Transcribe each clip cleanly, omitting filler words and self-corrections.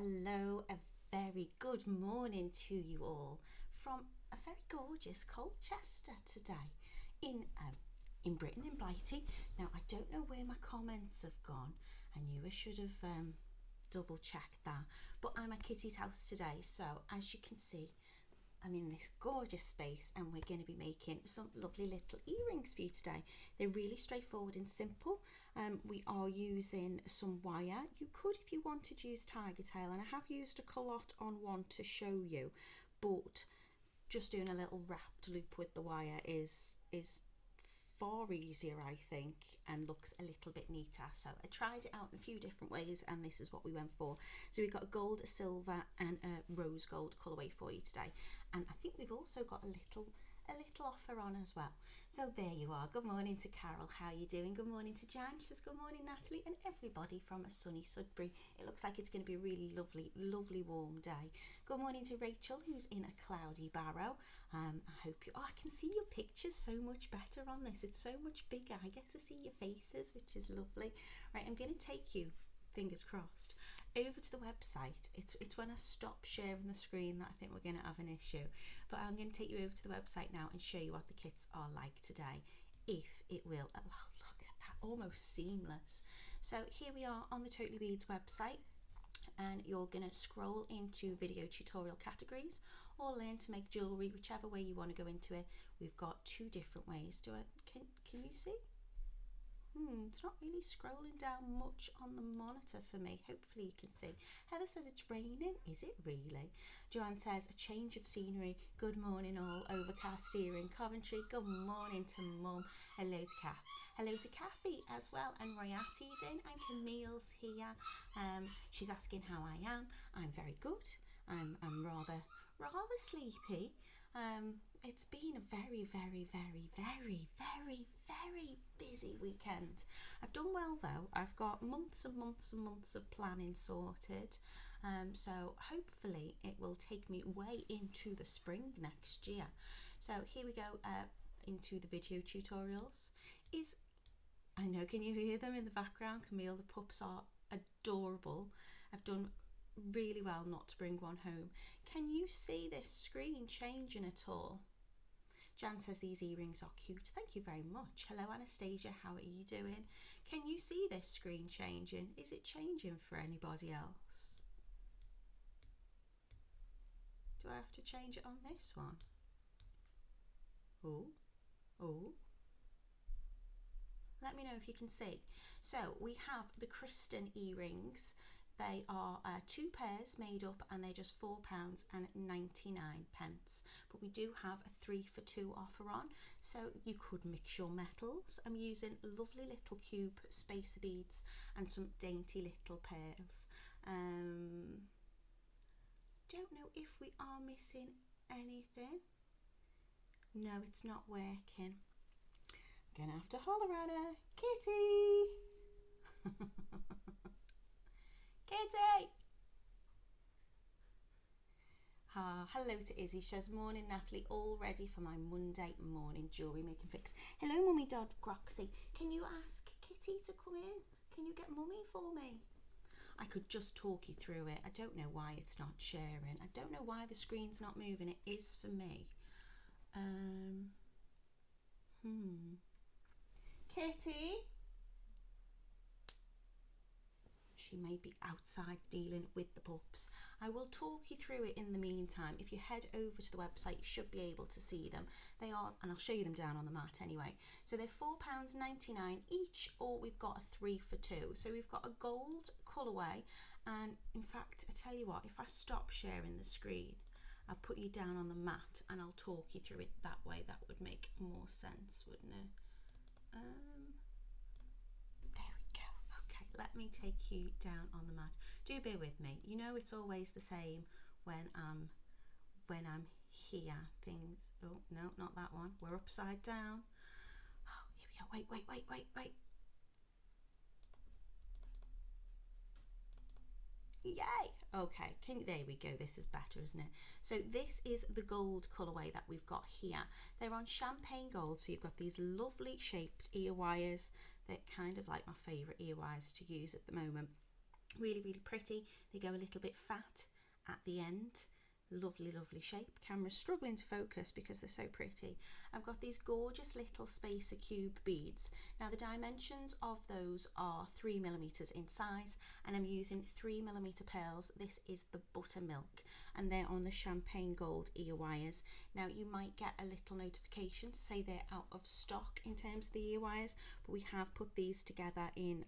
Hello, a very good morning to you all from a very gorgeous Colchester today in Britain, in Blighty. Now, I don't know where my comments have gone. I knew I should have double checked that, but I'm at Kitty's house today, so as you can see, I'm in this gorgeous space and we're going to be making some lovely little earrings for you today. They're really straightforward and simple. We are using some wire. You could, if you wanted, to use tiger tail, and I have used a culotte on one to show you, but just doing a little wrapped loop with the wire is far easier, I think, and looks a little bit neater. So I tried it out in a few different ways and this is what we went for. So we've got a gold, a silver and a rose gold colourway for you today, and I think we've also got a little offer on as well. So there you are. Good morning to Carol, how are you doing? Good morning to Jan, she says good morning Natalie, and everybody from a sunny Sudbury. It looks like it's going to be a really lovely warm day. Good morning to Rachel, who's in a cloudy Barrow. I hope you, I can see your pictures so much better on this, it's so much bigger. I get to see your faces, which is lovely. Right, I'm going to take you, fingers crossed, over to the website. It's when I stop sharing the screen that I think we're going to have an issue, but I'm going to take you over to the website now and show you what the kits are like today, if it will. Oh, look at that, almost seamless. So here we are on the Totally Beads website, and you're going to scroll into video tutorial categories or learn to make jewellery, whichever way you want to go into it. We've got two different ways. Can you see? It's not really scrolling down much on the monitor for me. Hopefully you can see. Heather says it's raining. Is it really? Joanne says a change of scenery. Good morning all. Overcast here in Coventry. Good morning to Mum. Hello to Kath. Hello to Kathy as well. And Royati's in and Camille's here. She's asking how I am. I'm very good. I'm rather sleepy. It's been a very busy weekend. I've done well though. I've got months and months of planning sorted, so hopefully it will take me way into the spring next year. So here we go into the video tutorials. I know, can you hear them in the background? Camille, the pups are adorable. I've done really well not to bring one home. Can you see this screen changing at all? Jan says these earrings are cute. Thank you very much. Hello Anastasia, how are you doing? Can you see this screen changing? Is it changing for anybody else? Do I have to change it on this one? Oh, let me know if you can see. So we have the Christen earrings. They are 2 pairs made up and they're just £4.99. But we do have a 3 for 2 offer on, so you could mix your metals. I'm using lovely little cube spacer beads and some dainty little pearls. Don't know if we are missing anything. No, it's not working. I'm gonna have to holler at her. Kitty! Kitty! Hello to Izzy. She says, morning Natalie, all ready for my Monday morning jewellery making fix. Hello Mummy Dodd Croxy. Can you ask Kitty to come in? Can you get Mummy for me? I could just talk you through it. I don't know why it's not sharing. I don't know why the screen's not moving. It is for me. Kitty? She may be outside dealing with the pups. I will talk you through it in the meantime. If you head over to the website, you should be able to see them. They are, and I'll show you them down on the mat anyway. So they're £4.99 each, or we've got a 3 for 2. So we've got a gold colourway, and in fact, I tell you what, if I stop sharing the screen, I'll put you down on the mat and I'll talk you through it that way. That would make more sense, wouldn't it? There we go. Okay, let me take you down on the mat. Do bear with me. You know it's always the same when I'm here. Things. Oh no, not that one. We're upside down. Oh, here we go. Wait. Yay! Okay, there we go. This is better, isn't it? So this is the gold colourway that we've got here. They're on champagne gold, so you've got these lovely shaped ear wires. They're kind of like my favourite ear wires to use at the moment. Really, really pretty. They go a little bit fat at the end. Lovely, lovely shape. Camera's struggling to focus because they're so pretty. I've got these gorgeous little spacer cube beads. Now the dimensions of those are 3mm in size, and I'm using 3mm pearls. This is the buttermilk, and they're on the champagne gold ear wires. Now you might get a little notification to say they're out of stock in terms of the ear wires, but we have put these together in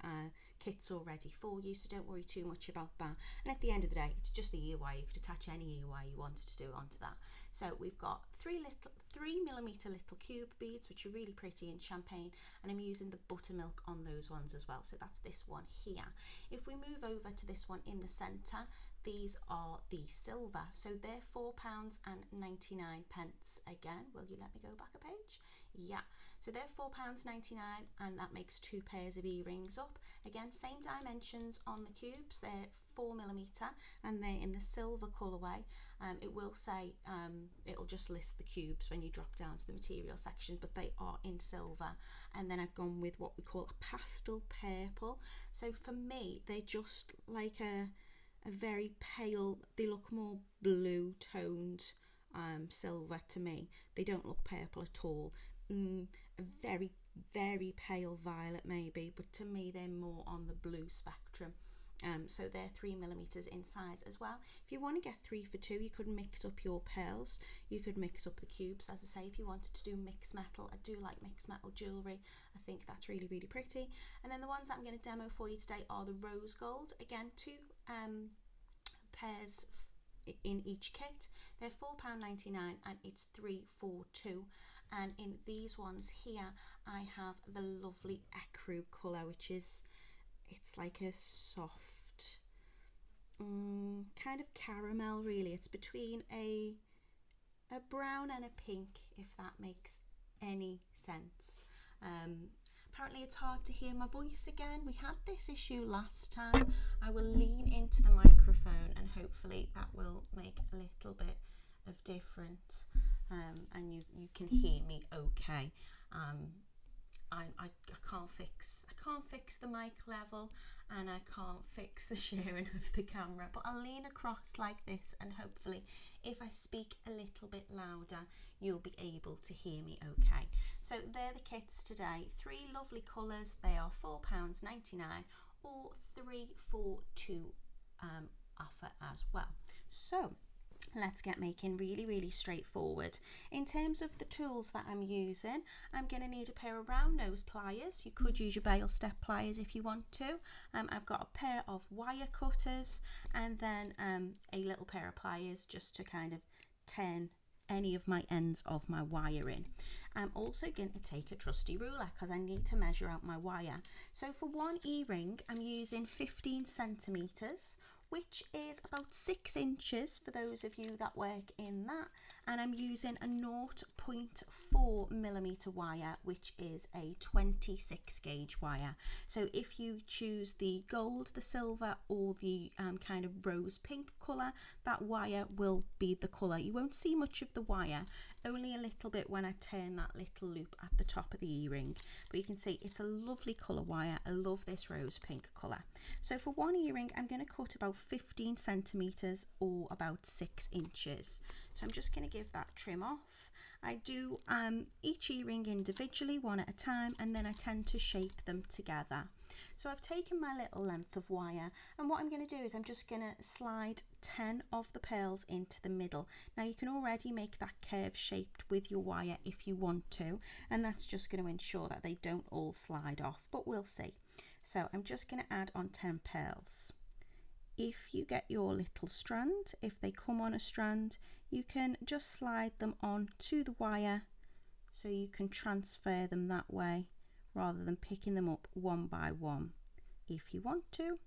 kits already for you, so don't worry too much about that. And at the end of the day, it's just the ear wire. You could attach any ear wire you wanted to do onto that. So we've got 3mm little cube beads, which are really pretty in champagne, and I'm using the buttermilk on those ones as well. So that's this one here. If we move over to this one in the center, these are the silver, so they're £4.99 again. Will you let me go back a page? Yeah, so they're £4.99, and that makes 2 pairs of earrings up. Again, same dimensions on the cubes. They're 4mm, and they're in the silver colourway. It will say, it'll just list the cubes when you drop down to the material section, but they are in silver. And then I've gone with what we call a pastel purple. So for me, they're just like a very pale, they look more blue toned silver to me. They don't look purple at all. A very, very pale violet maybe, but to me they're more on the blue spectrum. So they're 3mm in size as well. If you want to get 3 for 2, you could mix up your pearls. You could mix up the cubes, as I say, if you wanted to do mixed metal. I do like mixed metal jewellery. I think that's really, really pretty. And then the ones that I'm going to demo for you today are the rose gold. Again, 2 pairs in each kit. They're £4.99, and it's 3 for 2. And in these ones here, I have the lovely ecru colour, which is, it's like a soft kind of caramel really. It's between a brown and a pink, if that makes any sense. Apparently it's hard to hear my voice again. We had this issue last time. I will lean into the microphone and hopefully that will make a little bit of difference, and you can hear me okay. I can't fix the mic level, and I can't fix the sharing of the camera, but I'll lean across like this, and hopefully if I speak a little bit louder you'll be able to hear me okay. So they're the kits today. 3 lovely colours. They are £4.99 or 3 for 2 offer as well. So let's get making. Really, really straightforward. In terms of the tools that I'm using, I'm going to need a pair of round nose pliers. You could use your bail step pliers if you want to. I've got a pair of wire cutters, and then a little pair of pliers just to kind of turn any of my ends of my wire in. I'm also going to take a trusty ruler because I need to measure out my wire. So for one earring, I'm using 15 centimetres, which is about 6 inches for those of you that work in that, and I'm using a 0.4mm wire, which is a 26 gauge wire. So if you choose the gold, the silver, or the kind of rose pink colour, that wire will be the colour. You won't see much of the wire, only a little bit when I turn that little loop at the top of the earring, but you can see it's a lovely colour wire. I love this rose pink colour. So for one earring, I'm going to cut about 15 centimetres or about 6 inches. So I'm just going to give that trim off. I do each earring individually, one at a time, and then I tend to shape them together. So I've taken my little length of wire, and what I'm going to do is I'm just going to slide 10 of the pearls into the middle. Now you can already make that curve shaped with your wire if you want to, and that's just going to ensure that they don't all slide off, but we'll see. So I'm just going to add on 10 pearls. If you get your little strand, if they come on a strand, you can just slide them on to the wire so you can transfer them that way rather than picking them up one by one if you want to.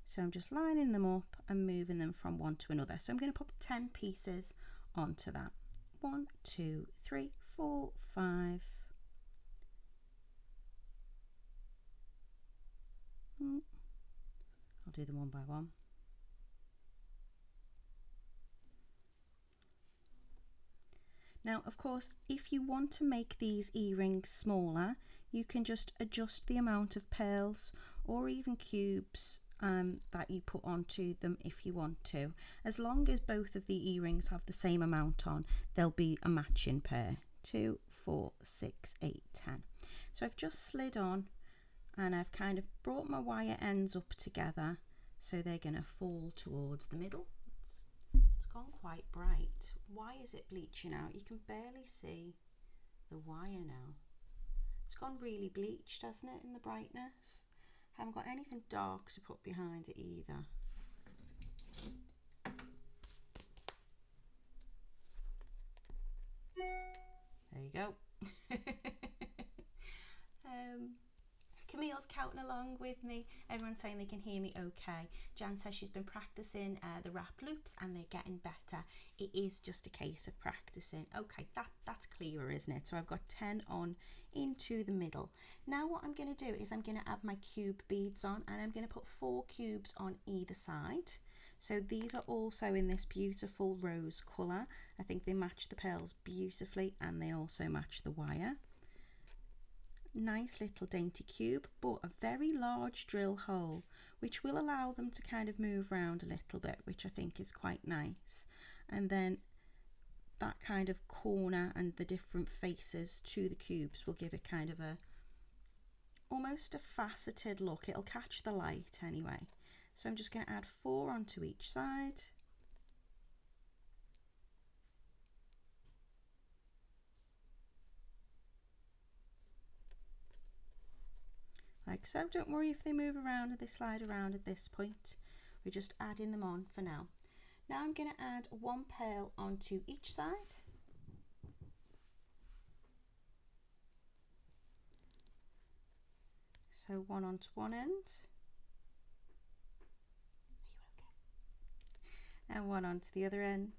So I'm just lining them up and moving them from one to another. So I'm going to put 10 pieces onto that. 1, 2, 3, 4, 5. I'll do them one by one. Now, of course, if you want to make these earrings smaller, you can just adjust the amount of pearls, or even cubes that you put onto them if you want to. As long as both of the earrings have the same amount on, they'll be a matching pair. 2, 4, 6, 8, 10. So I've just slid on and I've kind of brought my wire ends up together so they're going to fall towards the middle. It's gone quite bright. Why is it bleaching out? You can barely see the wire now. It's gone really bleached, hasn't it, in the brightness? Haven't got anything dark to put behind it either. There you go. Camille's counting along with me. Everyone's saying they can hear me okay. Jan says she's been practicing the wrap loops and they're getting better. It is just a case of practicing. Okay, that's clearer, isn't it? So I've got 10 on into the middle. Now what I'm going to do is I'm going to add my cube beads on, and I'm going to put 4 cubes on either side. So these are also in this beautiful rose colour. I think they match the pearls beautifully and they also match the wire. Nice little dainty cube, but a very large drill hole, which will allow them to kind of move around a little bit, which I think is quite nice. And then that kind of corner and the different faces to the cubes will give it kind of a almost a faceted look. It'll catch the light anyway. So I'm just going to add 4 onto each side. Like so. Don't worry if they move around or they slide around at this point. We're just adding them on for now. Now I'm going to add 1 pearl onto each side. So 1 onto one end. Are you okay? And 1 onto the other end.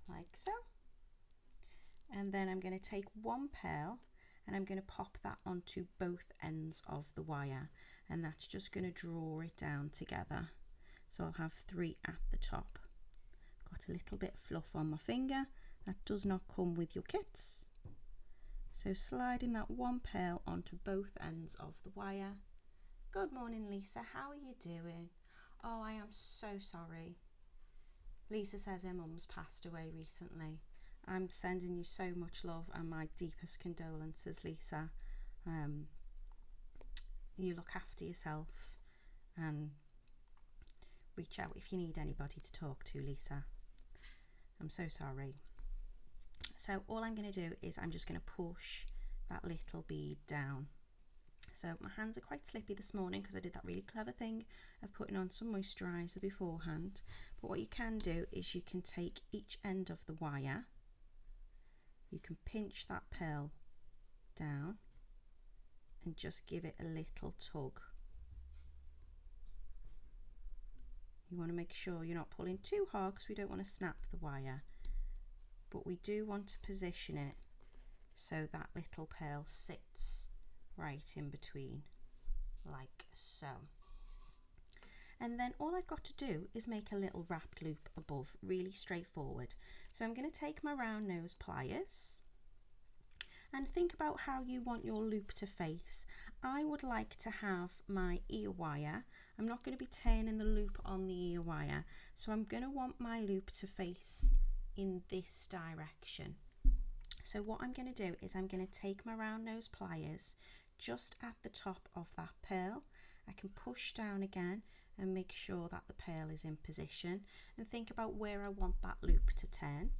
Like so. And then I'm going to take 1 pearl and I'm going to pop that onto both ends of the wire, and that's just going to draw it down together. So I'll have 3 at the top. I've got a little bit of fluff on my finger. That does not come with your kits. So sliding that 1 pearl onto both ends of the wire. Good morning, Lisa. How are you doing? Oh, I am so sorry. Lisa says her mum's passed away recently. I'm sending you so much love and my deepest condolences, Lisa. You look after yourself and reach out if you need anybody to talk to, Lisa. I'm so sorry. So all I'm going to do is I'm just going to push that little bead down. So my hands are quite slippy this morning because I did that really clever thing of putting on some moisturiser beforehand. But what you can do is you can take each end of the wire. You can pinch that pearl down and just give it a little tug. You want to make sure you're not pulling too hard because we don't want to snap the wire, but we do want to position it so that little pearl sits right in between, like so. And then all I've got to do is make a little wrapped loop above, really straightforward. So I'm going to take my round nose pliers and think about how you want your loop to face. I would like to have my ear wire. I'm not going to be turning the loop on the ear wire, so I'm going to want my loop to face in this direction. So what I'm going to do is I'm going to take my round nose pliers just at the top of that pearl. I can push down again and make sure that the pearl is in position and think about where I want that loop to turn.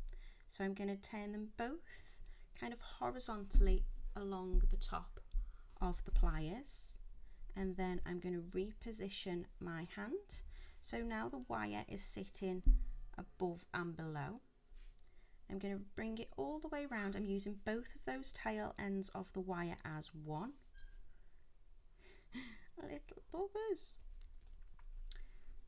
So I'm going to turn them both kind of horizontally along the top of the pliers, and then I'm going to reposition my hand. So now the wire is sitting above and below. I'm going to bring it all the way around. I'm using both of those tail ends of the wire as one. Little buggers.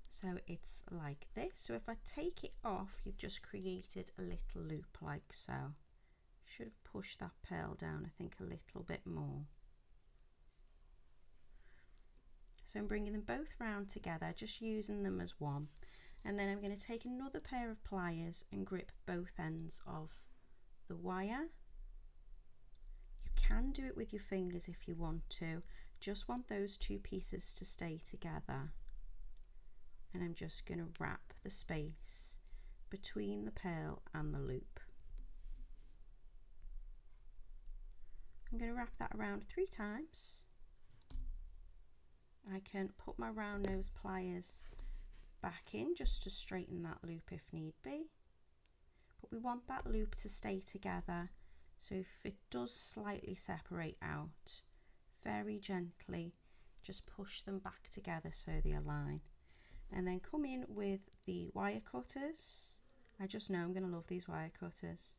So it's like this. So if I take it off, you've just created a little loop like so. Should have pushed that pearl down, I think, a little bit more. So I'm bringing them both round together, just using them as one. And then I'm going to take another pair of pliers and grip both ends of the wire. can do it with your fingers if you want to. Just want those two pieces to stay together. And I'm just going to wrap the space between the pearl and the loop. I'm going to wrap that around 3 times. I can put my round nose pliers back in just to straighten that loop if need be. But we want that loop to stay together, so if it does slightly separate out, very gently just push them back together so they align. And then come in with the wire cutters. I just know I'm going to love these wire cutters.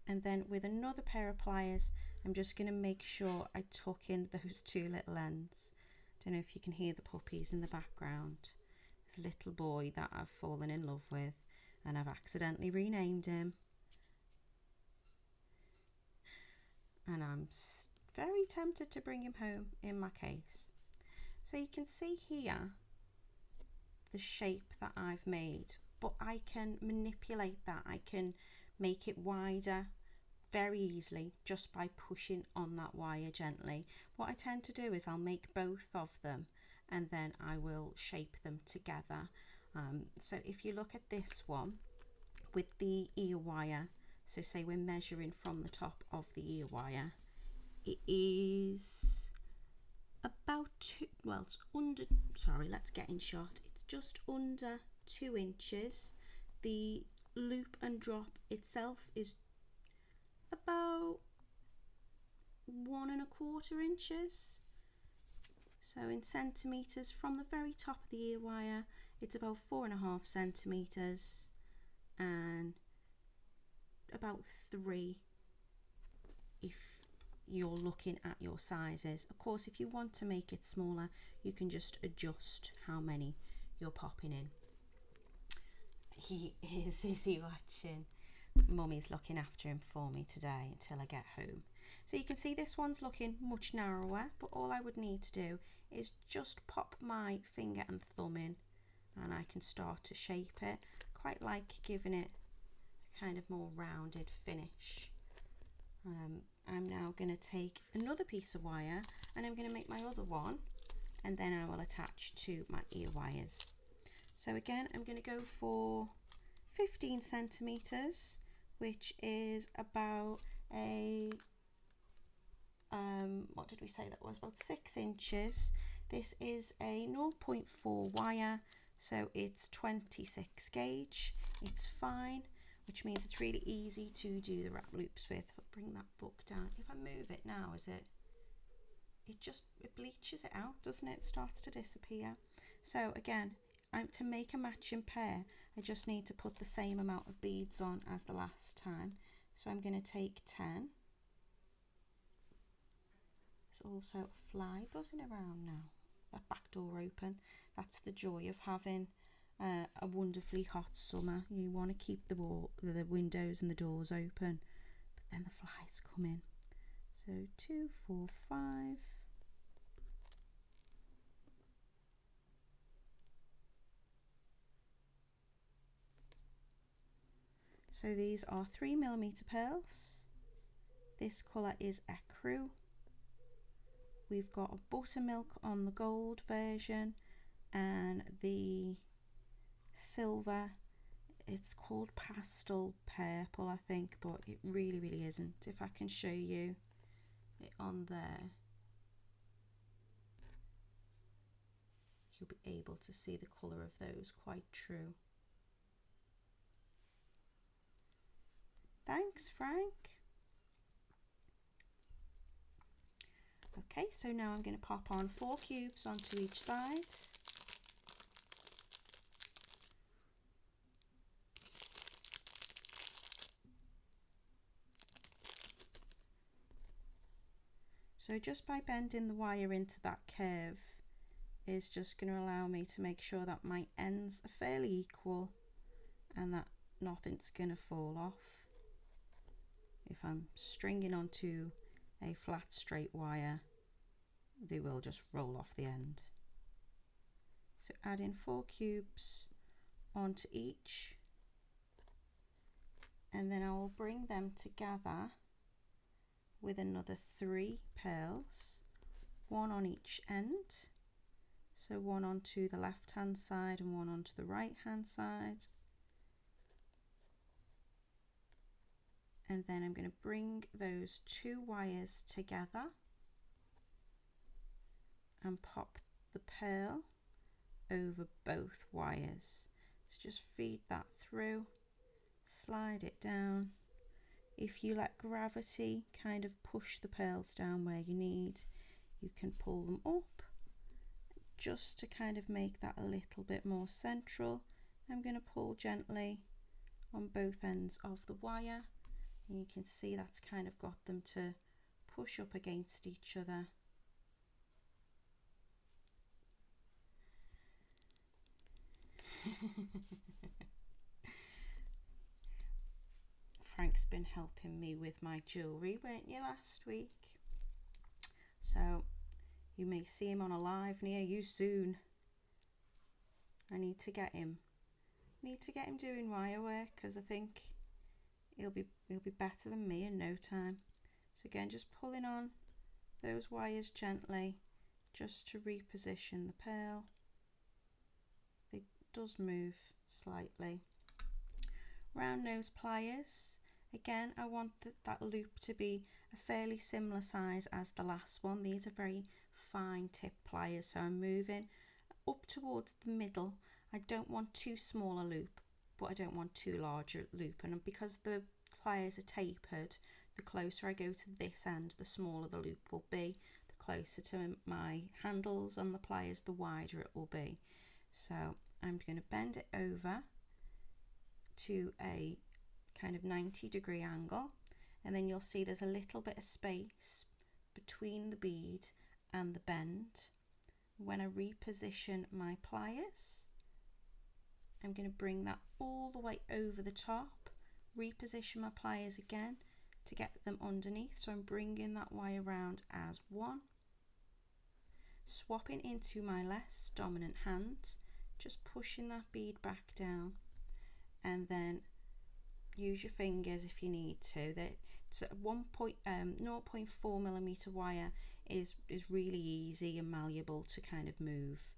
And then with another pair of pliers, I'm just going to make sure I tuck in those 2 little ends. Don't know if you can hear the puppies in the background. This little boy that I've fallen in love with, and I've accidentally renamed him. And I'm very tempted to bring him home in my case. So you can see here the shape that I've made, but I can manipulate that. I can make it wider very easily just by pushing on that wire gently. What I tend to do is I'll make both of them and then I will shape them together. So if you look at this one with the ear wire, so say we're measuring from the top of the ear wire, it is about it's under, sorry, let's get in shot. It's just under 2 inches. The loop and drop itself is about 1¼ inches. So in centimetres, from the very top of the ear wire, it's about 4½ centimetres and about 3 if you're looking at your sizes. Of course, if you want to make it smaller, you can just adjust how many you're popping in. Is he watching? Mummy's looking after him for me today until I get home. So you can see this one's looking much narrower, but all I would need to do is just pop my finger and thumb in and I can start to shape it. Quite like giving it a kind of more rounded finish. I'm now going to take another piece of wire and I'm going to make my other one, and then I will attach to my ear wires. So again, I'm going to go for 15 centimetres, which is about a, what did we say that was? About 6 inches. This is a 0.4 wire, so it's 26 gauge. It's fine, which means it's really easy to do the wrap loops with. If I bring that book down, if I move it now, it bleaches it out, doesn't it? It starts to disappear. So again, to make a matching pair, I just need to put the same amount of beads on as the last time. So I'm going to take 10. There's also a fly buzzing around now. That back door open. That's the joy of having a wonderfully hot summer. You want to keep the windows and the doors open, but then the flies come in. So 2, 4, 5. So these are 3mm pearls. This colour is ecru. We've got a buttermilk on the gold version, and the silver, it's called pastel purple, I think, but it really isn't. If I can show you it on there, you'll be able to see the colour of those quite true. Thanks, Frank. Okay, so now I'm going to pop on 4 cubes onto each side. So just by bending the wire into that curve is just going to allow me to make sure that my ends are fairly equal and that nothing's going to fall off. If I'm stringing onto a flat straight wire, they will just roll off the end. So adding 4 cubes onto each, and then I will bring them together with another 3 pearls, 1 on each end. So 1 onto the left hand side and 1 onto the right hand side. And then I'm going to bring those 2 wires together and pop the pearl over both wires. So just feed that through, slide it down. If you let gravity kind of push the pearls down where you need, you can pull them up just to kind of make that a little bit more central. I'm going to pull gently on both ends of the wire, and you can see that's kind of got them to push up against each other. Frank's been helping me with my jewellery, weren't you, last week? So you may see him on a live near you soon. I need to get him doing wire work, because I think he'll be better than me in no time. So again, just pulling on those wires gently just to reposition the pearl. It does move slightly. Round nose pliers. Again, I want that loop to be a fairly similar size as the last one. These are very fine tip pliers, so I'm moving up towards the middle. I don't want too small a loop, but I don't want too large a loop. And because the pliers are tapered, the closer I go to this end, the smaller the loop will be. The closer to my handles on the pliers, the wider it will be. So I'm going to bend it over to a kind of 90-degree angle, and then you'll see there's a little bit of space between the bead and the bend. When I reposition my pliers, I'm going to bring that all the way over the top, reposition my pliers again to get them underneath. So I'm bringing that wire round as one, swapping into my less dominant hand, just pushing that bead back down, and then use your fingers if you need to. So 0.4 millimeter wire is really easy and malleable to kind of move.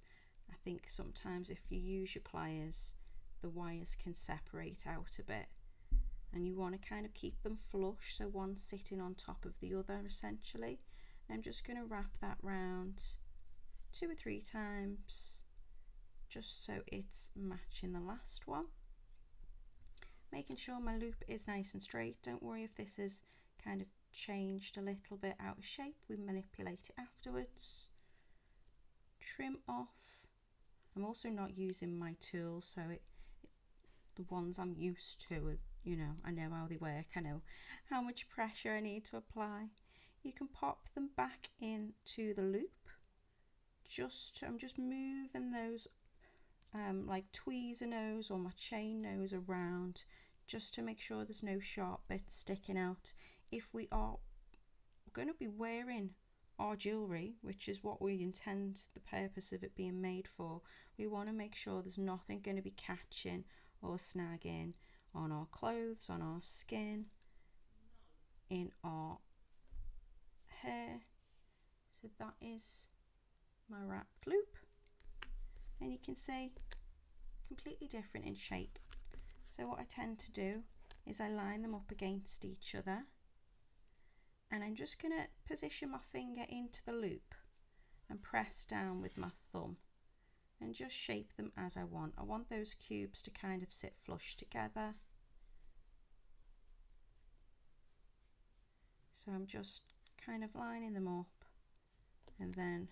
I think sometimes if you use your pliers, the wires can separate out a bit, and you want to kind of keep them flush, so one sitting on top of the other essentially. And I'm just going to wrap that round 2 or 3 times just so it's matching the last one. Making sure my loop is nice and straight. Don't worry if this is kind of changed a little bit out of shape, we manipulate it afterwards. Trim off. I'm also not using my tools, so the ones I'm used to, you know, I know how they work, I know how much pressure I need to apply. You can pop them back into the loop. I'm just moving those like tweezer nose or my chain nose around, just to make sure there's no sharp bits sticking out. If we are going to be wearing our jewellery, which is what we intend the purpose of it being made for, we want to make sure there's nothing going to be catching or snagging on our clothes, on our skin, in our hair. So that is my wrapped loop, and you can see completely different in shape. So what I tend to do is I line them up against each other, and I'm just going to position my finger into the loop and press down with my thumb and just shape them as I want. I want those cubes to kind of sit flush together. So I'm just kind of lining them up, and then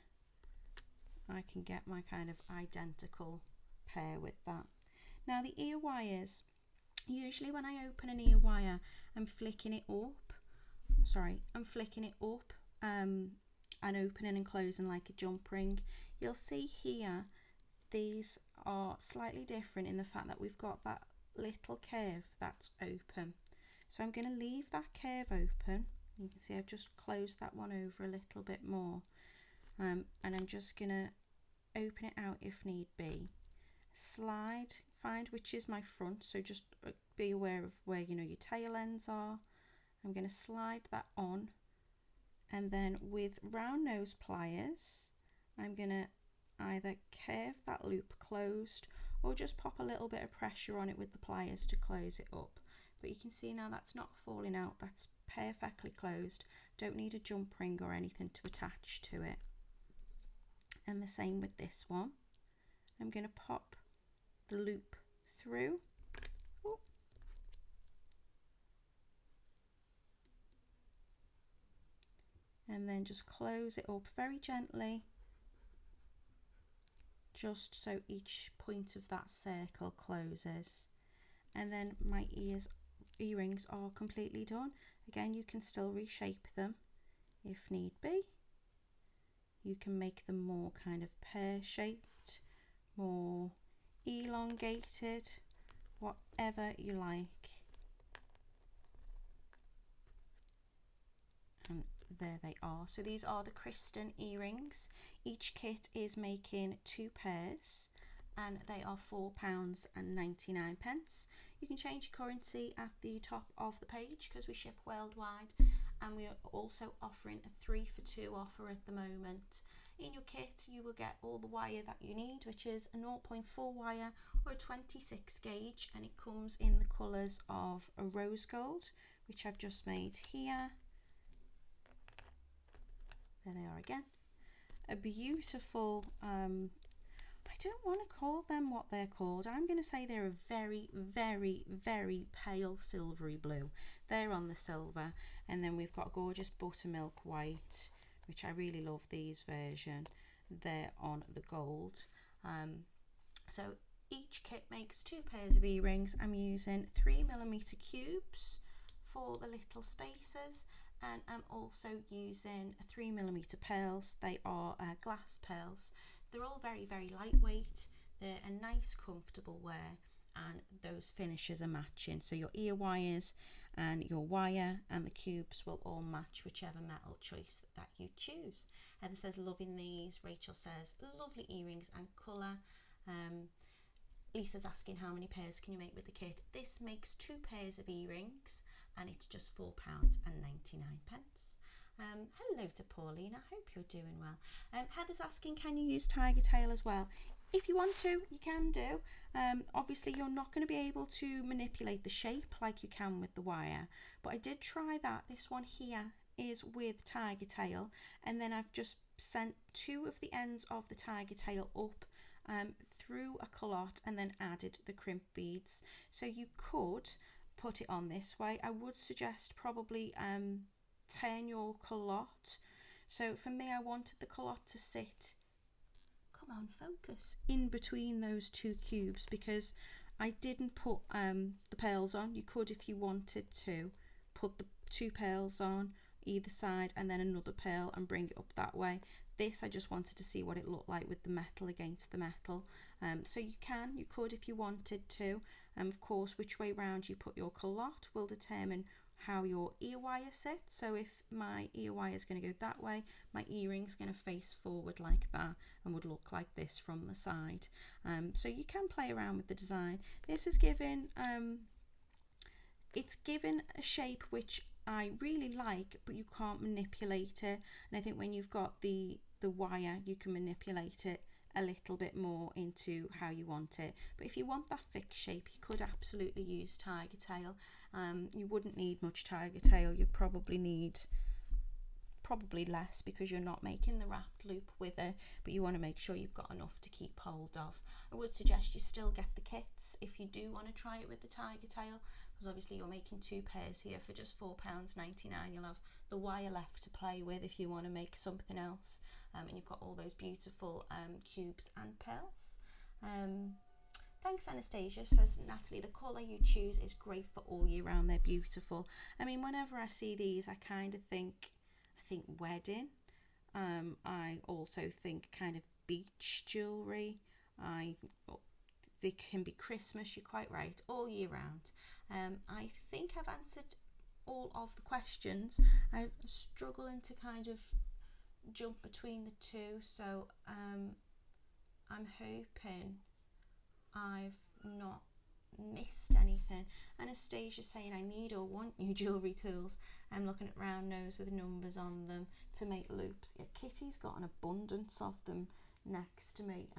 I can get my kind of identical pair with that. Now the ear wires, usually when I open an ear wire, I'm flicking it up and opening and closing like a jump ring. You'll see here these are slightly different in the fact that we've got that little curve that's open. So I'm going to leave that curve open. You can see I've just closed that one over a little bit more, and I'm just going to open it out if need be. Slide, find which is my front, so just be aware of where, you know, your tail ends are. I'm going to slide that on And then with round nose pliers, I'm going to either curve that loop closed or just pop a little bit of pressure on it with the pliers to close it up. But you can see now that's not falling out, that's perfectly closed. Don't need a jump ring or anything to attach to it. And the same with this one. I'm going to pop the loop through. Ooh. And then just close it up very gently, just so each point of that circle closes. And then my earrings are completely done. Again, you can still reshape them if need be. You can make them more kind of pear-shaped, more elongated, whatever you like. And there they are. So these are the Christen earrings. Each kit is making 2 pairs and they are £4.99. You can change your currency at the top of the page because we ship worldwide, and we are also offering a 3 for 2 offer at the moment. In your kit you will get all the wire that you need, which is a 0.4 wire or a 26 gauge, and it comes in the colours of a rose gold, which I've just made here. There they are again. A beautiful, I don't want to call them what they're called. I'm going to say they're a very, very, very pale silvery blue. They're on the silver. And then we've got a gorgeous buttermilk white, which I really love these version. They're on the gold. So each kit makes 2 pairs of earrings. I'm using 3mm cubes for the little spacers, and I'm also using 3mm pearls. They are glass pearls. They're all very, very lightweight. They're a nice comfortable wear, and those finishes are matching. So your ear wires and your wire and the cubes will all match whichever metal choice that you choose. Heather says loving these. Rachel says lovely earrings and colour. Lisa's asking how many pairs can you make with the kit. This makes 2 pairs of earrings and it's just £4.99. Hello to Pauline, I hope you're doing well. Heather's asking, can you use tiger tail as well? If you want to, you can do. Obviously you're not going to be able to manipulate the shape like you can with the wire, but I did try that. This one here is with tiger tail, and then I've just sent 2 of the ends of the tiger tail up through a culotte and then added the crimp beads. So you could put it on this way. I would suggest probably turn your culotte. So for me, I wanted the culotte to sit, come on, focus, in between those 2 cubes, because I didn't put the pearls on. You could, if you wanted to, put the 2 pearls on either side and then another pearl and bring it up that way. This, I just wanted to see what it looked like with the metal against the metal. So you could if you wanted to. Of course, which way round you put your culotte will determine how your ear wire sits. So if my ear wire is going to go that way, my earring's going to face forward like that and would look like this from the side. So you can play around with the design. This is given, it's given a shape which I really like, but you can't manipulate it. And I think when you've got the wire, you can manipulate it a little bit more into how you want it. But if you want that fixed shape, you could absolutely use tiger tail. You wouldn't need much tiger tail. You probably need less because you're not making the wrapped loop with it, but you want to make sure you've got enough to keep hold of. I would suggest you still get the kits if you do want to try it with the tiger tail, because obviously you're making 2 pairs here for just £4.99. You'll have the wire left to play with if you want to make something else, and you've got all those beautiful cubes and pearls. Thanks, Anastasia, says Natalie. The colour you choose is great for all year round. They're beautiful. I mean, whenever I see these, I kind of think wedding. I also think kind of beach jewellery. They can be Christmas, you're quite right, all year round. I think I've answered all of the questions. I'm struggling to kind of jump between the 2, so I'm hoping I've not missed anything. Anastasia's saying I need or want new jewellery tools. I'm looking at round nose with numbers on them to make loops. Yeah, Kitty's got an abundance of them next to me.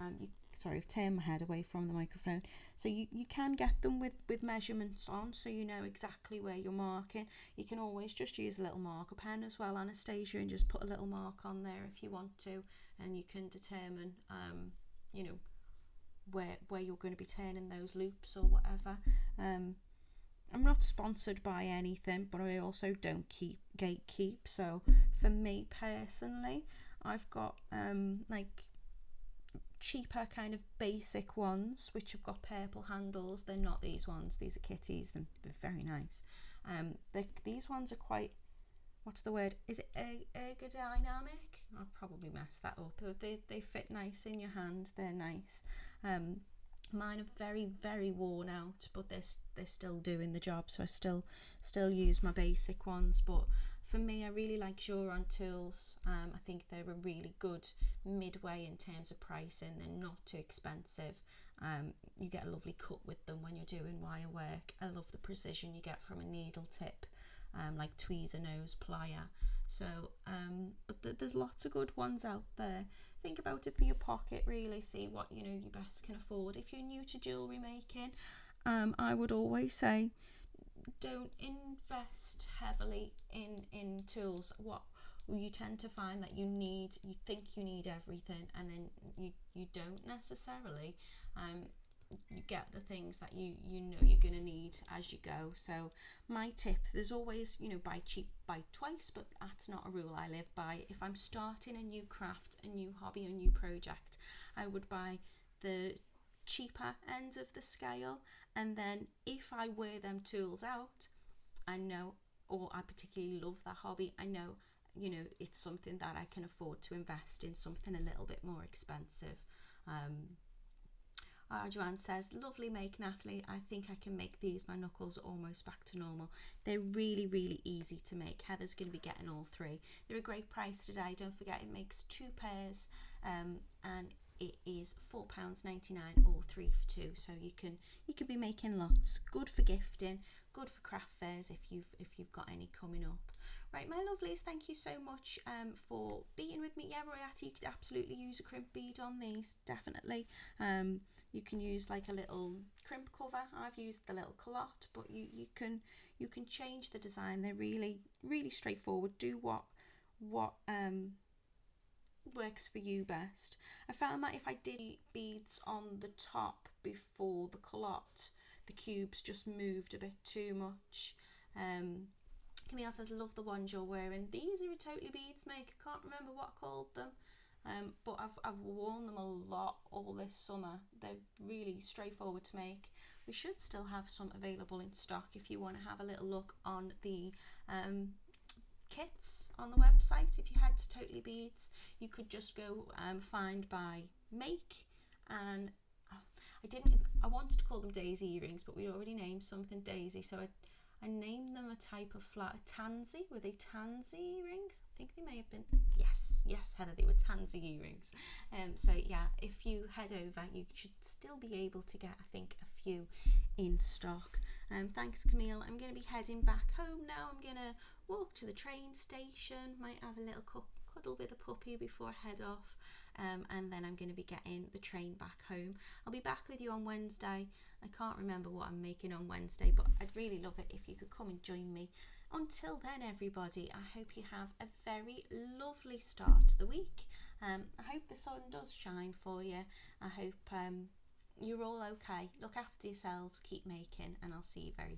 Sorry, I've turned my head away from the microphone. So you can get them with measurements on, so you know exactly where you're marking. You can always just use a little marker pen as well, Anastasia, and just put a little mark on there if you want to, and you can determine you know, where you're going to be turning those loops or whatever. I'm not sponsored by anything, but I also don't gatekeep. So for me personally, I've got like cheaper kind of basic ones which have got purple handles. They're not these ones, these are Kitties. They're very nice. These ones are quite, what's the word, is it ergodynamic? I've probably messed that up. They fit nice in your hand, they're nice. Mine are very, very worn out, but they're still doing the job, so I still use my basic ones. But for me, I really like Joron tools. I think they're a really good midway in terms of pricing. They're not too expensive. You get a lovely cut with them when you're doing wire work. I love the precision you get from a needle tip, like tweezer nose plier. So, but there's lots of good ones out there. Think about it for your pocket, really. See what you best can afford. If you're new to jewellery making, I would always say don't invest heavily in tools. What you tend to find that you think you need everything, and then you don't necessarily. You get the things that you know you're going to need as you go. So my tip, there's always, buy cheap, buy twice, but that's not a rule I live by. If I'm starting a new craft, a new hobby, a new project, I would buy the cheaper end of the scale, and then if I wear them tools out, I know, or I particularly love that hobby, I know, it's something that I can afford to invest in, something a little bit more expensive. Joanne says, lovely make, Natalie. I think I can make these. My knuckles are almost back to normal. They're really, really easy to make. Heather's going to be getting all three. They're a great price today. Don't forget, it makes 2 pairs, and it is £4.99 or 3 for 2. So you can be making lots. Good for gifting, good for craft fairs if you've got any coming up. Right, my lovelies, thank you so much for being with me. Yeah, Royati, you could absolutely use a crimp bead on these, definitely. You can use like a little crimp cover. I've used the little culotte, but you can change the design. They're really, really straightforward. Do what works for you best. I found that if I did beads on the top before the culotte, the cubes just moved a bit too much. Camille says, love the ones you're wearing. These are a Totally Beads make. I can't remember what I called them, but I've worn them a lot all this summer. They're really straightforward to make. We should still have some available in stock if you want to have a little look on the kits on the website. If you head to Totally Beads, you could just go find by make, and I wanted to call them daisy earrings, but we already named something daisy, so I named them a type of tansy. Were they tansy earrings? I think they may have been. Yes, Heather, they were tansy earrings. So yeah, if you head over, you should still be able to get, I think, a few in stock. Thanks, Camille. I'm going to be heading back home now. I'm going to walk to the train station, might have a little cuddle with the puppy before I head off, and then I'm going to be getting the train back home. I'll be back with you on Wednesday. I can't remember what I'm making on Wednesday, but I'd really love it if you could come and join me. Until then, everybody, I hope you have a very lovely start to the week. I hope the sun does shine for you. I hope you're all okay. Look after yourselves, keep making, and I'll see you very soon.